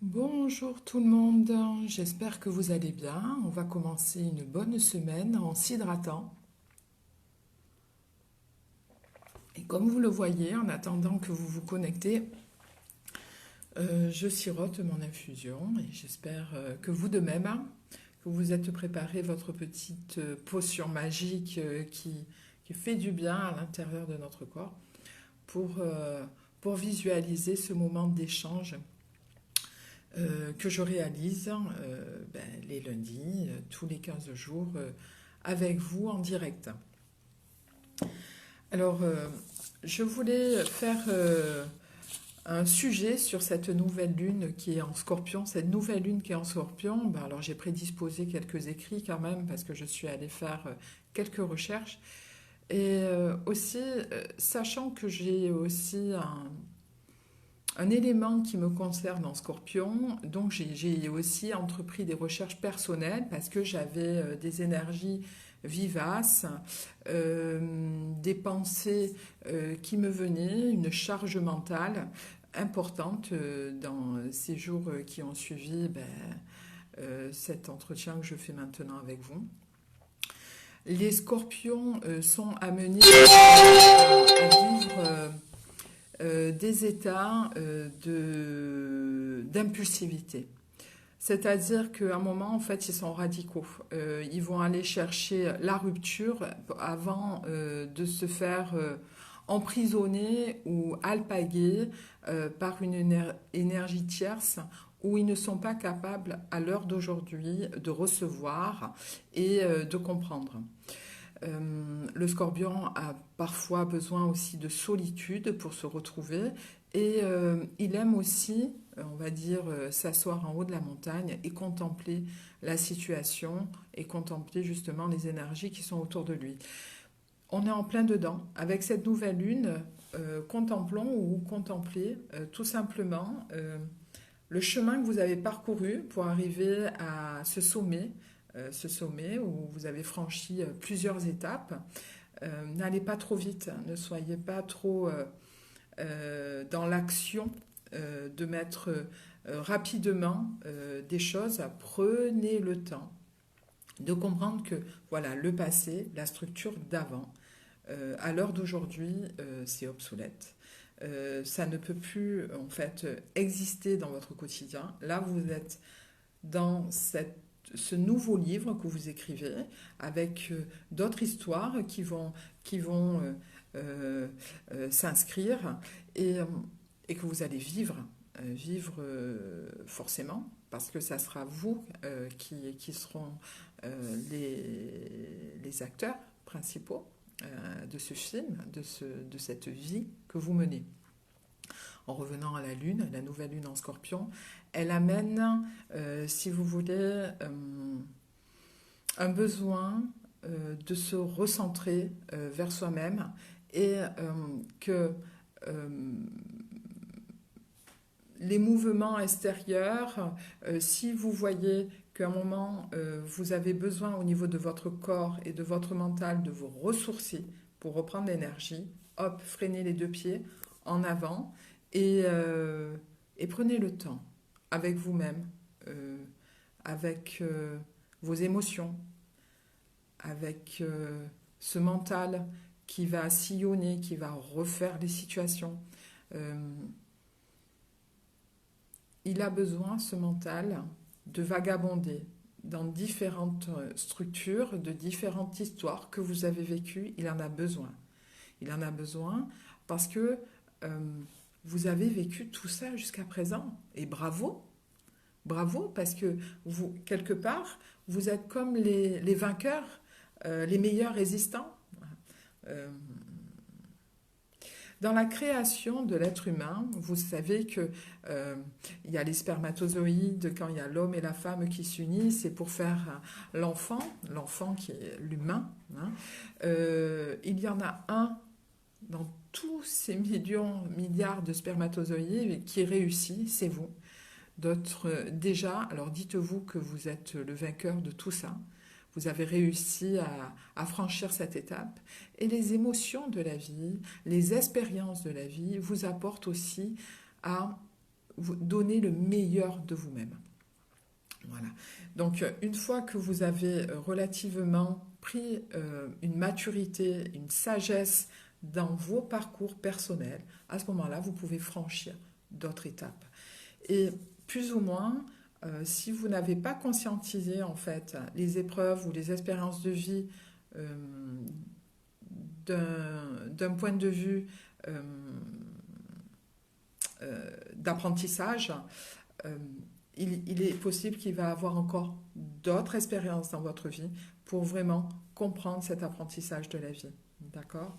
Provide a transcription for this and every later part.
Bonjour tout le monde, j'espère que vous allez bien. On va commencer une bonne semaine en s'hydratant. Et comme vous le voyez, en attendant que vous vous connectez, je sirote mon infusion et j'espère que vous de même, que vous êtes préparé votre petite potion magique qui fait du bien à l'intérieur de notre corps pour, euh, pour visualiser ce moment d'échange que je réalise les lundis, tous les 15 jours, avec vous en direct. Alors, je voulais faire un sujet sur cette nouvelle lune qui est en scorpion. Cette nouvelle lune qui est en scorpion, alors j'ai prédisposé quelques écrits quand même parce que je suis allée faire quelques recherches. Et aussi, sachant que j'ai aussi un élément qui me concerne en scorpion, donc j'ai aussi entrepris des recherches personnelles parce que j'avais des énergies vivaces, des pensées qui me venaient, une charge mentale importante dans ces jours qui ont suivi cet entretien que je fais maintenant avec vous. Les scorpions sont amenés à vivre des états d'impulsivité. C'est-à-dire qu'à un moment, en fait, ils sont radicaux. Ils vont aller chercher la rupture avant de se faire emprisonner ou alpaguer par une énergie tierce où ils ne sont pas capables, à l'heure d'aujourd'hui, de recevoir et de comprendre. Le scorpion a parfois besoin aussi de solitude pour se retrouver et il aime aussi, on va dire, s'asseoir en haut de la montagne et contempler la situation et contempler justement les énergies qui sont autour de lui. On est en plein dedans. Avec cette nouvelle lune, contemplons ou contemplez tout simplement le chemin que vous avez parcouru pour arriver à ce sommet où vous avez franchi plusieurs étapes. N'allez pas trop vite, ne soyez pas trop dans l'action de mettre rapidement des choses. Prenez le temps de comprendre que voilà, le passé, la structure d'avant, à l'heure d'aujourd'hui, c'est obsolète. Ça ne peut plus en fait exister dans votre quotidien. Là, vous êtes dans ce nouveau livre que vous écrivez avec d'autres histoires qui vont s'inscrire et, et que vous allez vivre forcément, parce que ça sera vous qui seront les acteurs principaux de ce film, de cette vie que vous menez. En revenant à la Lune, la nouvelle Lune en Scorpion, elle amène, si vous voulez, un besoin de se recentrer vers soi-même et que les mouvements extérieurs, si vous voyez qu'à un moment, vous avez besoin au niveau de votre corps et de votre mental de vous ressourcer pour reprendre l'énergie, hop, freinez les deux pieds en avant et prenez le temps avec vous-même, avec vos émotions, avec ce mental qui va sillonner, qui va refaire les situations. Euh, il a besoin, ce mental, de vagabonder dans différentes structures, de différentes histoires que vous avez vécues. Il en a besoin. Il en a besoin parce que vous avez vécu tout ça jusqu'à présent. Et bravo, bravo, parce que vous, quelque part, vous êtes comme les vainqueurs, les meilleurs résistants. Euh, Dans la création de l'être humain, vous savez que il y a les spermatozoïdes, quand il y a l'homme et la femme qui s'unissent, c'est pour faire l'enfant qui est l'humain. Hein. Il y en a un dans tous ces milliards de spermatozoïdes qui réussit, c'est vous. D'autres, déjà, alors dites-vous que vous êtes le vainqueur de tout ça. Vous avez réussi à franchir cette étape. Et les émotions de la vie, les expériences de la vie vous apportent aussi à vous donner le meilleur de vous-même. Voilà. Donc, une fois que vous avez relativement pris une maturité, une sagesse dans vos parcours personnels, à ce moment-là, vous pouvez franchir d'autres étapes. Et plus ou moins, si vous n'avez pas conscientisé en fait les épreuves ou les expériences de vie euh, d'un point de vue euh, d'apprentissage, euh, il est possible qu'il va avoir encore d'autres expériences dans votre vie pour vraiment comprendre cet apprentissage de la vie. D'accord.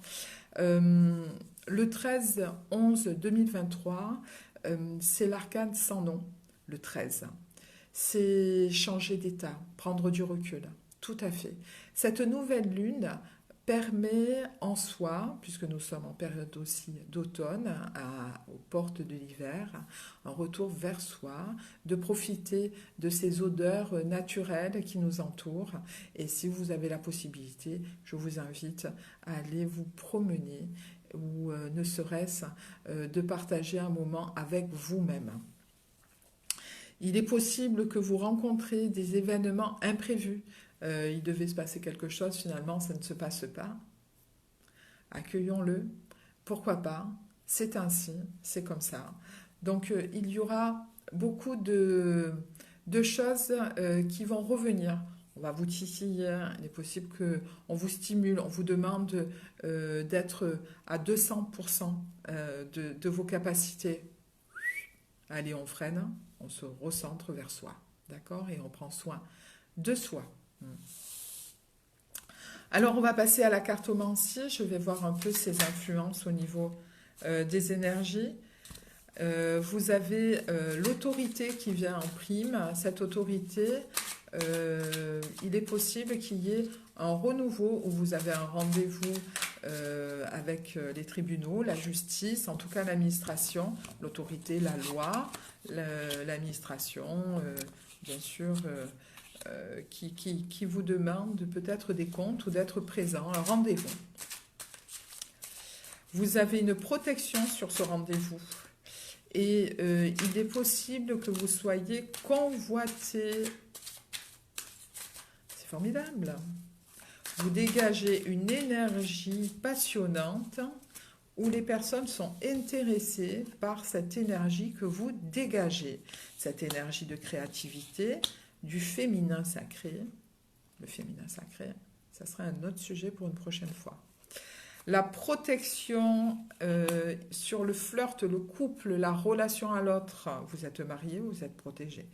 Le 13-11-2023, c'est l'arcane sans nom, le 13. C'est changer d'état, prendre du recul, tout à fait. Cette nouvelle lune permet en soi, puisque nous sommes en période aussi d'automne, aux portes de l'hiver, un retour vers soi, de profiter de ces odeurs naturelles qui nous entourent. Et si vous avez la possibilité, je vous invite à aller vous promener ou ne serait-ce de partager un moment avec vous-même. Il est possible que vous rencontrez des événements imprévus. Il devait se passer quelque chose, finalement, ça ne se passe pas. Accueillons-le. Pourquoi pas? C'est ainsi, c'est comme ça. Donc, il y aura beaucoup de choses qui vont revenir. On va vous titiller, il est possible qu'on vous stimule, on vous demande d'être à 200% de vos capacités. Allez, on freine, on se recentre vers soi, d'accord? Et on prend soin de soi. Alors, on va passer à la cartomancie. Je vais voir un peu ses influences au niveau des énergies. Vous avez l'autorité qui vient en prime. Cette autorité, il est possible qu'il y ait un renouveau où vous avez un rendez-vous avec les tribunaux, la justice, en tout cas l'administration, l'autorité, la loi, l'administration, bien sûr, qui vous demande peut-être des comptes ou d'être présent, un rendez-vous. Vous avez une protection sur ce rendez-vous. Et il est possible que vous soyez convoité. C'est formidable. Vous dégagez une énergie passionnante où les personnes sont intéressées par cette énergie que vous dégagez. Cette énergie de créativité, du féminin sacré. Le féminin sacré, ça serait un autre sujet pour une prochaine fois. La protection sur le flirt, le couple, la relation à l'autre. Vous êtes marié, vous êtes protégé.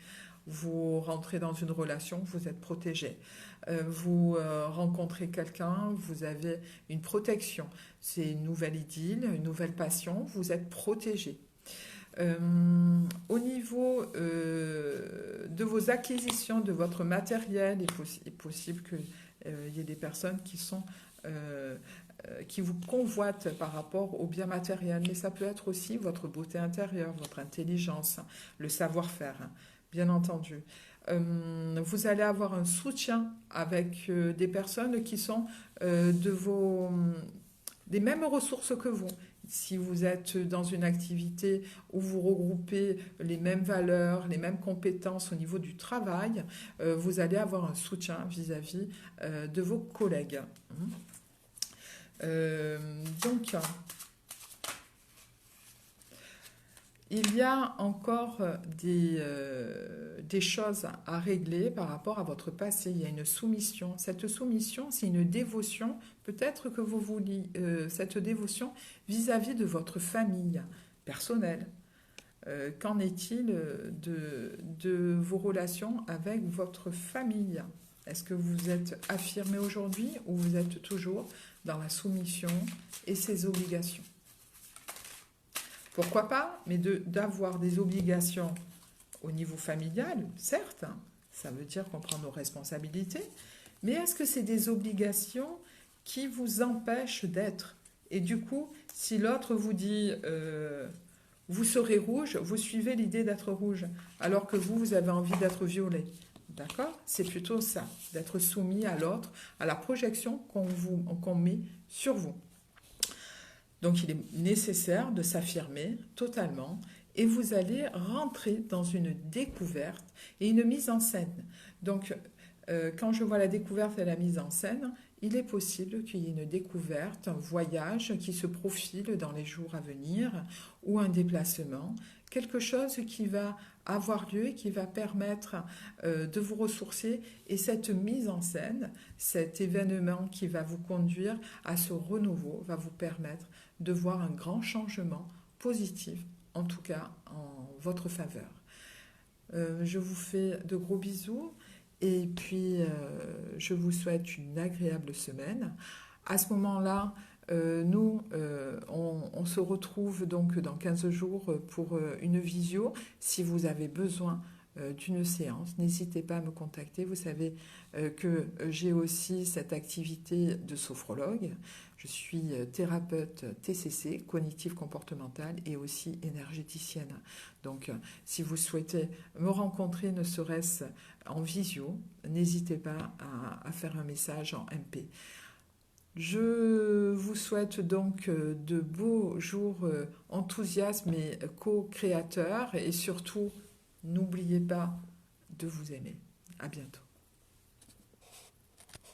Vous rentrez dans une relation, vous êtes protégé. Vous rencontrez quelqu'un, vous avez une protection. C'est une nouvelle idylle, une nouvelle passion, vous êtes protégé. Au niveau de vos acquisitions, de votre matériel, il est possible qu'il y ait des personnes qui vous convoitent par rapport au bien matériel, mais ça peut être aussi votre beauté intérieure, votre intelligence, le savoir-faire, bien entendu. Vous allez avoir un soutien avec des personnes qui sont des mêmes ressources que vous. Si vous êtes dans une activité où vous regroupez les mêmes valeurs, les mêmes compétences au niveau du travail, vous allez avoir un soutien vis-à-vis de vos collègues. Donc, il y a encore des choses à régler par rapport à votre passé. Il y a une soumission. Cette soumission, c'est une dévotion. Peut-être que vous vouliez cette dévotion vis-à-vis de votre famille personnelle. Qu'en est-il de vos relations avec votre famille? Est-ce que vous êtes affirmé aujourd'hui ou vous êtes toujours dans la soumission et ses obligations? Pourquoi pas, mais d'avoir des obligations au niveau familial, certes, ça veut dire qu'on prend nos responsabilités, mais est-ce que c'est des obligations qui vous empêchent d'être? Et du coup, si l'autre vous dit vous serez rouge, vous suivez l'idée d'être rouge, alors que vous avez envie d'être violet. D'accord? C'est plutôt ça, d'être soumis à l'autre, à la projection qu'on met sur vous. Donc, il est nécessaire de s'affirmer totalement et vous allez rentrer dans une découverte et une mise en scène. Donc, quand je vois la découverte et la mise en scène, il est possible qu'il y ait une découverte, un voyage qui se profile dans les jours à venir ou un déplacement, quelque chose qui va avoir lieu et qui va permettre de vous ressourcer. Et cette mise en scène, cet événement qui va vous conduire à ce renouveau, va vous permettre de voir un grand changement positif, en tout cas en votre faveur. Je vous fais de gros bisous et puis je vous souhaite une agréable semaine. À ce moment-là, on se retrouve donc dans 15 jours pour une visio. Si vous avez besoin d'une séance, n'hésitez pas à me contacter. Vous savez que j'ai aussi cette activité de sophrologue. Je suis thérapeute TCC, cognitive comportementale, et aussi énergéticienne. Donc, si vous souhaitez me rencontrer, ne serait-ce en visio, n'hésitez pas à faire un message en MP. Je vous souhaite donc de beaux jours enthousiastes et co-créateurs, et surtout, n'oubliez pas de vous aimer. À bientôt.